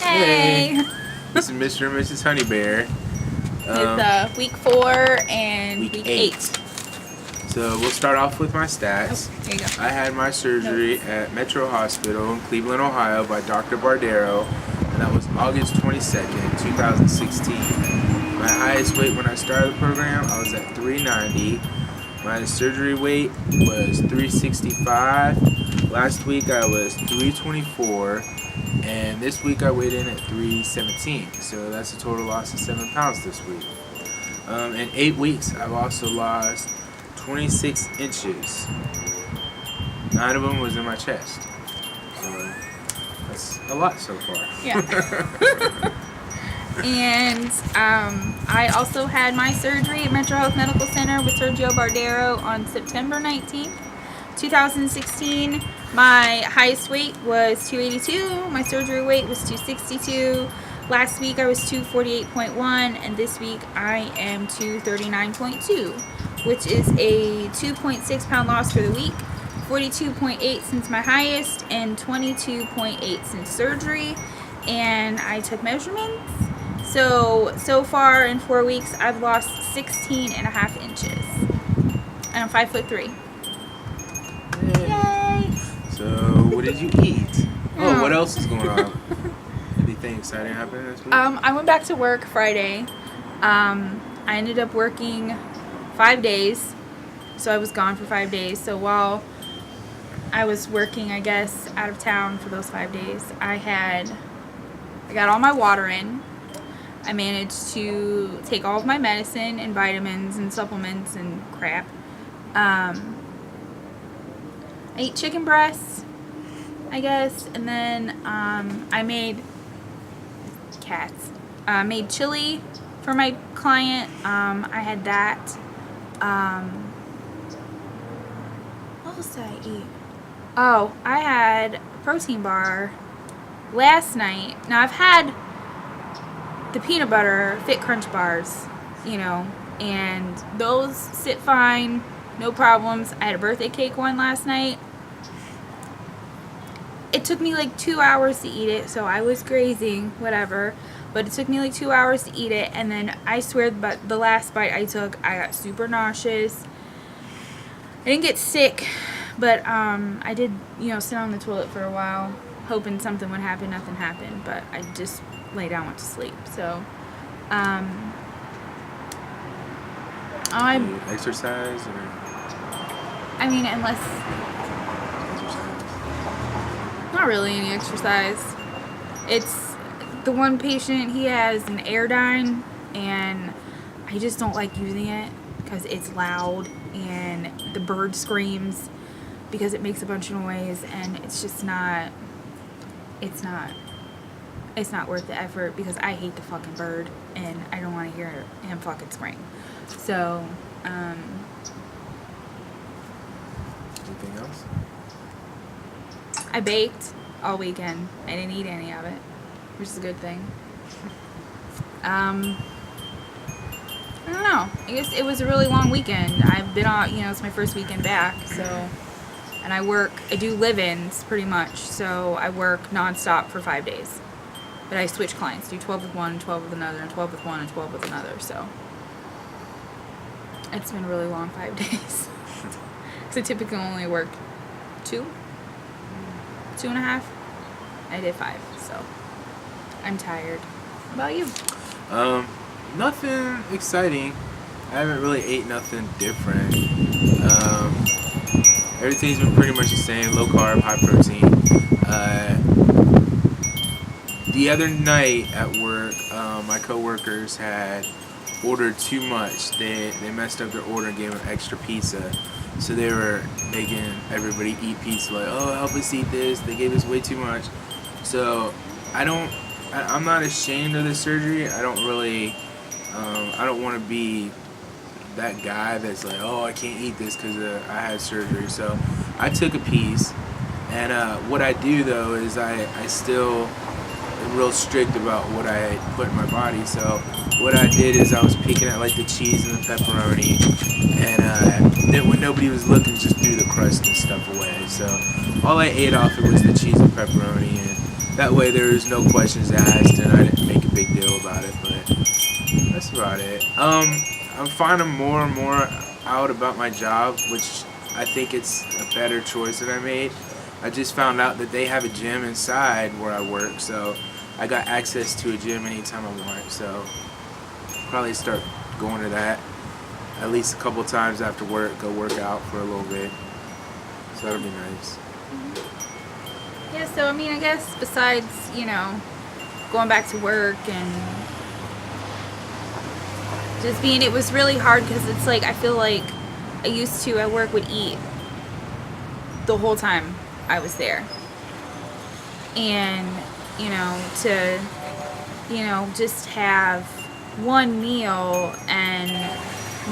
Hey! This is Mr. and Mrs. Honeybear. It's week 4 and Week week 8. 8. So we'll start off with my stats. Oh, there you go. I had my surgery at Metro Hospital in Cleveland, Ohio by Dr. Bardero, and that was August 22nd, 2016. My highest weight when I started the program, I was at 390. My surgery weight was 365. Last week I was 324. And this week I weighed in at 317. So that's a total loss of 7 pounds this week. In 8 weeks, I've also lost 26 inches. 9 of them was in my chest. So that's a lot so far. Yeah. And I also had my surgery at Metro Health Medical Center with Sergio Bardero on September 19th, 2016. My highest weight was 282. My surgery weight was 262. Last week I was 248.1, and this week I am 239.2, which is a 2.6 pound loss for the week, 42.8 since my highest, and 22.8 since surgery. And I took measurements. So far in 4 weeks, I've lost 16 and a half inches. And I'm 5'3". Yay! So what did you eat? Oh, what else is going on? Anything exciting happening this week? I went back to work Friday. I ended up working 5 days. So I was gone for 5 days. So while I was working, I guess, out of town for those 5 days, I got all my water in. I managed to take all of my medicine and vitamins and supplements and crap. I ate chicken breasts, I guess, and then I made made chili for my client. I had that. What else did I eat? Oh, I had a protein bar last night. Now I've had the peanut butter Fit Crunch bars, and those sit fine, no problems. I had a birthday cake one last night. It took me like 2 hours to eat it, so I was grazing, whatever. But it took me like 2 hours to eat it, and then I swear, but the last bite I took, I got super nauseous. I didn't get sick, but I did, sit on the toilet for a while, hoping something would happen. Nothing happened, but I just lay down, went to sleep. So, You exercise or? I mean, unless not really any exercise. It's the one patient, he has an Airdyne, and I just don't like using it because it's loud and the bird screams because it makes a bunch of noise, and it's just not worth the effort because I hate the fucking bird and I don't want to hear him fucking scream. So, Anything else? I baked all weekend. I didn't eat any of it, which is a good thing. I don't know. I guess it was a really long weekend. I've been on, it's my first weekend back, so, and I do live-ins pretty much, so I work nonstop for 5 days. But I switch clients, do 12 with one, 12 with another, and 12 with one, and 12 with another, so it's been a really long 5 days. Because I typically only work 2.5. I did 5, so I'm tired. How about you? Nothing exciting. I haven't really ate nothing different. Everything's been pretty much the same, low carb, high protein. The other night at work, my coworkers had ordered too much. They messed up their order and gave them extra pizza. So they were making everybody eat pizza, like, oh, help us eat this. They gave us way too much. So I'm not ashamed of the surgery. I don't really, I don't want to be that guy that's like, oh, I can't eat this because I had surgery. So I took a piece. And what I do, though, is I still am real strict about what I put in my body. So what I did is I was picking at like the cheese and the pepperoni, and then when nobody was looking, just threw the crust and stuff away. So all I ate off it was the cheese and pepperoni, and that way there was no questions asked, and I didn't make a big deal about it. But that's about it. I'm finding more and more out about my job, which I think it's a better choice that I made. I just found out that they have a gym inside where I work, so I got access to a gym anytime I want. So probably start going to that at least a couple times after work. Go work out for a little bit. So that'll be nice. Yeah, so I mean, I guess besides, you know, going back to work and just being, it was really hard because it's like, I feel like I used to, at work, would eat the whole time I was there. And, you know, to, you know, just have one meal and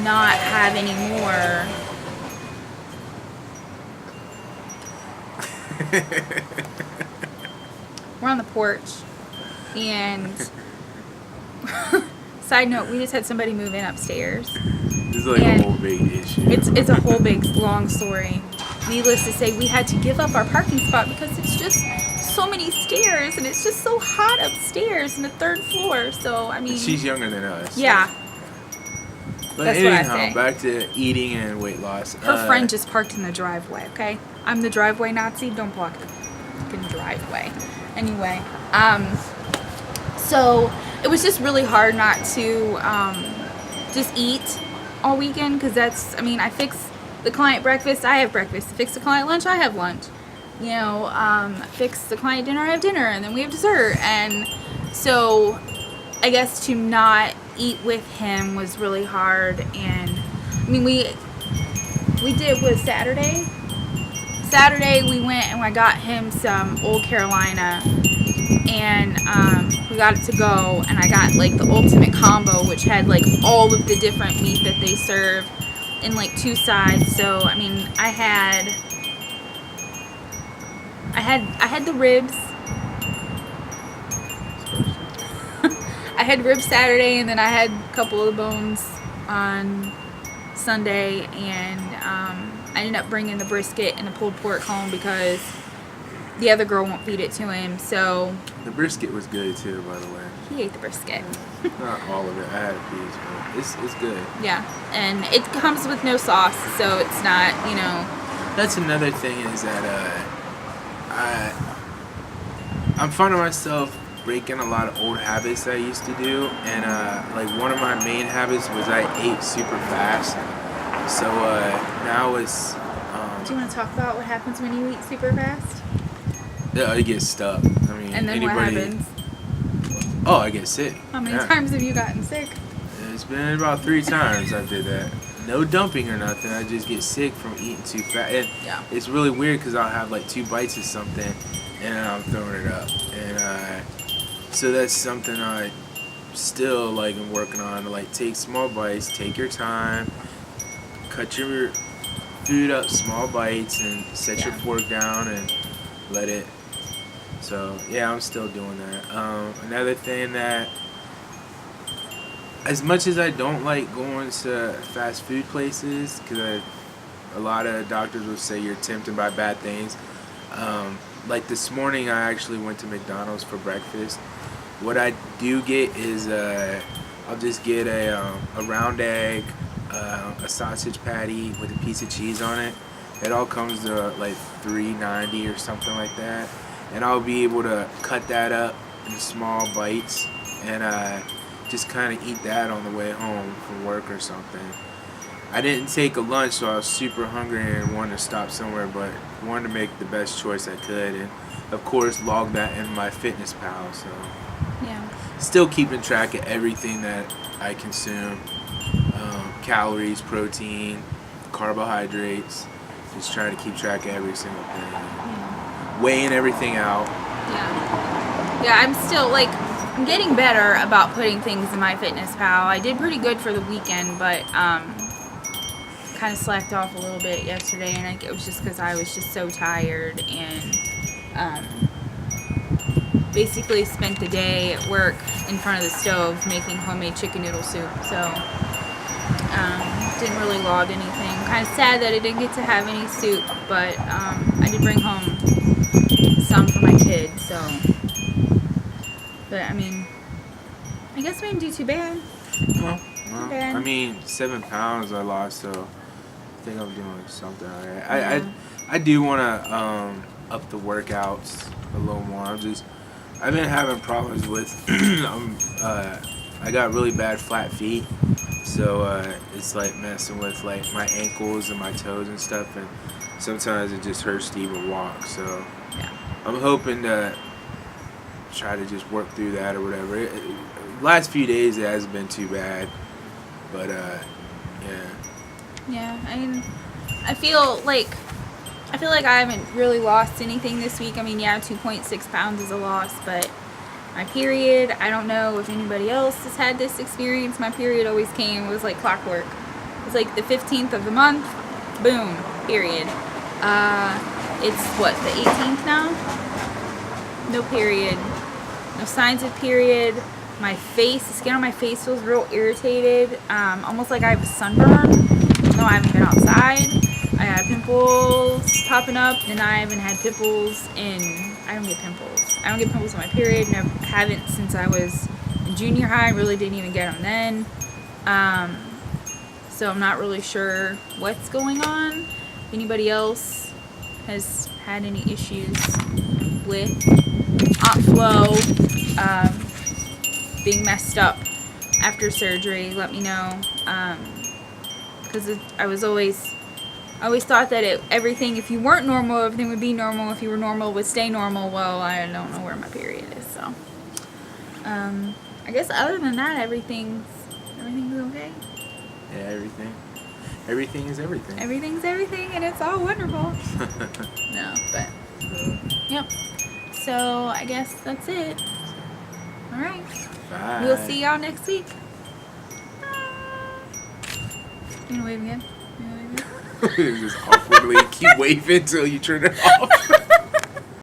not have any more. We're on the porch, and side note, we just had somebody move in upstairs. This is like a whole big issue. It's a whole big long story. Needless to say, we had to give up our parking spot because it's just so many stairs, and it's just so hot upstairs in the 3rd floor. So I mean, she's younger than us. Yeah. But That's what I anyhow, say. back to eating and weight loss. Her friend just parked in the driveway, okay? I'm the driveway Nazi. Don't block the fucking driveway. Anyway, so it was just really hard not to just eat all weekend because that's, I mean, I fix the client breakfast, I have breakfast. Fix the client lunch, I have lunch. You know, fix the client dinner, I have dinner, and then we have dessert. And so I guess to not eat with him was really hard. And I mean, we did, was Saturday we went and I got him some Old Carolina, and we got it to go, and I got like the ultimate combo, which had like all of the different meat that they serve in like 2 sides. So I mean, I had the ribs. I had ribs Saturday, and then I had a couple of the bones on Sunday, and I ended up bringing the brisket and the pulled pork home because the other girl won't feed it to him. So the brisket was good too, by the way. He ate the brisket. Not all of it. I had a piece, but it's good. Yeah, and it comes with no sauce, so it's not, you know. That's another thing is that I'm finding myself breaking a lot of old habits that I used to do, and like one of my main habits was I ate super fast. So now it's. Do you want to talk about what happens when you eat super fast? Yeah, it gets stuck. I mean, And then what happens? Oh, I get sick. How many times have you gotten sick? It's been about 3 times I did that. No dumping or nothing. I just get sick from eating too fast. And Yeah. it's really weird because I'll have like 2 bites of something and then I'm throwing it up. And so that's something I still like am working on. To like take small bites, take your time, cut your food up small bites, and set your fork down and let it. So yeah, I'm still doing that. Another thing that, as much as I don't like going to fast food places, because a lot of doctors will say you're tempted by bad things. Like this morning, I actually went to McDonald's for breakfast. What I do get is I'll just get a round egg, a sausage patty with a piece of cheese on it. It all comes to like $3.90 or something like that, and I'll be able to cut that up in small bites and just kind of eat that on the way home from work or something. I didn't take a lunch, so I was super hungry and wanted to stop somewhere, but wanted to make the best choice I could, and of course log that in my Fitness Pal. So Yeah. still keeping track of everything that I consume, calories, protein, carbohydrates, just trying to keep track of every single thing, weighing everything out. Yeah, I'm still like, I'm getting better about putting things in my Fitness Pal. I did pretty good for the weekend, but kind of slacked off a little bit yesterday, and it was just because I was just so tired, and basically spent the day at work in front of the stove making homemade chicken noodle soup. So didn't really log anything. Kind of sad that I didn't get to have any soup, but I did bring home some for my kids, so But I mean, I guess we didn't do too bad. No. bad. I mean, 7 pounds I lost, so I think I'm doing something alright. Yeah. I do want to up the workouts a little more. I've been having problems with I got really bad flat feet, so it's like messing with like my ankles and my toes and stuff, and sometimes it just hurts to even walk. So Yeah. I'm hoping to try to just work through that or whatever. Last few days it hasn't been too bad, but yeah. Yeah, I mean, I feel like I haven't really lost anything this week. I mean, yeah, 2.6 pounds is a loss, but my period, I don't know if anybody else has had this experience. My period always came, it was like clockwork. It was like the 15th of the month, boom, period. It's what, the 18th now? No period. No signs of period. My face, the skin on my face feels real irritated, almost like I have a sunburn. No, I haven't been outside. I had pimples popping up, and I haven't had pimples I don't get pimples. I don't get pimples on my period. Never haven't since I was in junior high. Really didn't even get them then. So I'm not really sure what's going on. If anybody else has had any issues with flow being messed up after surgery, let me know. Because I always thought that everything, if you weren't normal, everything would be normal. If you were normal, it would stay normal. Well, I don't know where my period is, so. I guess other than that, everything's okay. Yeah, everything is everything. Everything's everything, and it's all wonderful. No, but, yep. So, I guess that's it. All right. Bye. We'll see y'all next week. You gonna wave again? Just awkwardly keep waving until you turn it off.